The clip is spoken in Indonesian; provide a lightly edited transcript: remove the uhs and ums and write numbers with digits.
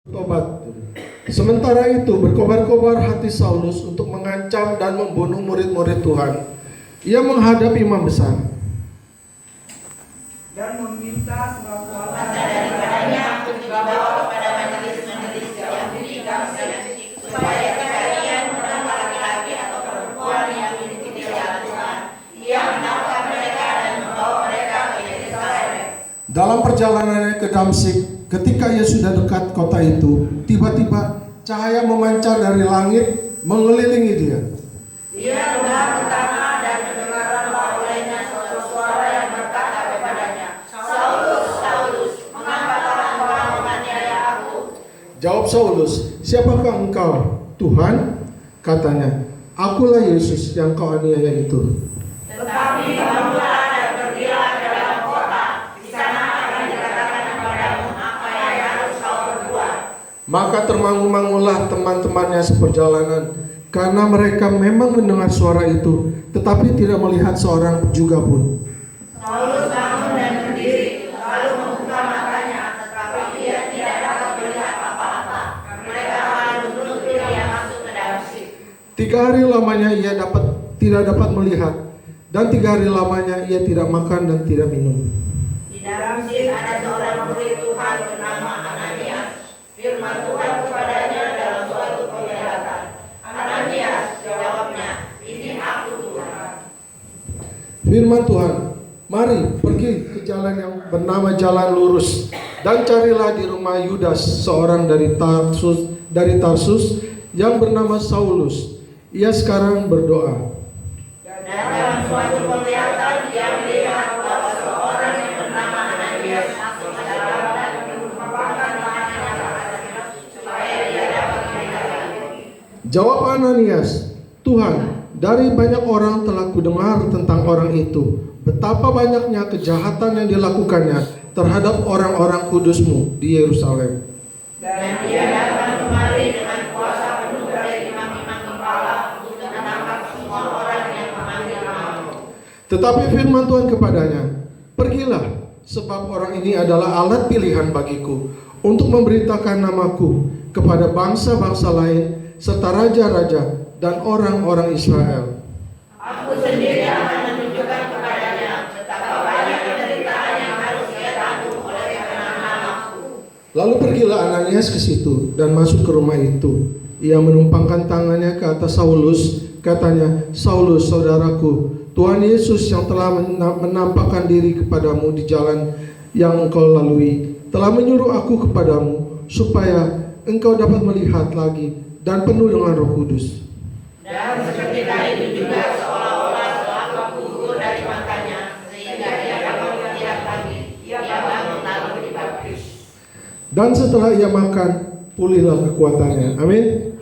Tobat. Sementara itu berkobar-kobar hati Saulus untuk mengancam dan membunuh murid-murid Tuhan. Ia menghadap imam besar dan meminta surat kuasa daripadanya untuk dibawa kepada majelis-majelis Yahudi Damsik, supaya kalian menangkap laki-laki atau perempuan yang mengikuti jalan Tuhan. Ia menangkap mereka dan membawa mereka ke Yerusalem. Dalam perjalanannya ke Damsik, ketika ia sudah dekat kota itu, tiba-tiba cahaya memancar dari langit mengelilingi dia. Dia dengar pertama dan mendengarlah olehnya suatu suara yang berkata kepadanya, Saulus, Saulus, mengapa engkau menganiaya aku? Jawab Saulus, siapakah engkau? Tuhan, katanya, akulah Yesus yang kau aniaya itu. Tetapi bangunlah dan pergilah ke dalam kota, di sana akan dikatakan kepadamu apa yang harus kau perbuat. Maka termangu-mangulah teman-temannya seperjalanan, karena mereka memang mendengar suara itu, tetapi tidak melihat seorang juga pun. Saulus bangun dan berdiri, lalu membuka matanya, tetapi ia tidak dapat melihat apa-apa. Mereka lalu menuntut dia masuk ke Damsik. 3 hari lamanya ia tidak dapat melihat, dan 3 hari lamanya ia tidak makan dan tidak minum. Di Damsik ada seorang murid Tuhan bernama Ananias. Firman Tuhan kepadanya dalam suatu penglihatan. Ananias, jawabnya, ini aku Tuhan. Firman Tuhan, mari pergi ke jalan yang bernama Jalan Lurus, dan carilah di rumah Yudas seorang dari Tarsus yang bernama Saulus. Ia sekarang berdoa. Dan dalam suatu penglihatan dia melihat bahwa seorang yang bernama Ananias masuk ke dalam dan menempatkan tangannya kepadanya supaya dia dapat melihat lagi. Jawab Ananias, Tuhan, dari banyak orang telah kudengar tentang orang itu, betapa banyaknya kejahatan yang dilakukannya terhadap orang-orang kudus-Mu di Yerusalem. Dan dia datang kemari dengan kuasa penuh dari imam-imam kepala untuk menangkap semua orang yang memanggil nama-Mu. Tetapi firman Tuhan kepadanya, pergilah, sebab orang ini adalah alat pilihan bagiku untuk memberitakan namaku kepada bangsa-bangsa lain serta raja-raja dan orang-orang Israel. Aku sendiri akan menunjukkan kepadanya betapa banyak penderitaan yang harus ia tanggung oleh karena namaku. Lalu pergilah Ananias ke situ dan masuk ke rumah itu. Ia menumpangkan tangannya ke atas Saulus, katanya, Saulus, saudaraku, Tuhan Yesus yang telah menampakkan diri kepadamu di jalan yang engkau lalui, telah menyuruh aku kepadamu, supaya engkau dapat melihat lagi dan penuh dengan Roh Kudus. Dan seketika itu juga seolah-olah telah gugur dari matanya, sehingga ia dapat melihat lagi. Ia bangun lalu dibaptis. Dan setelah ia makan, pulihlah kekuatannya. Amin.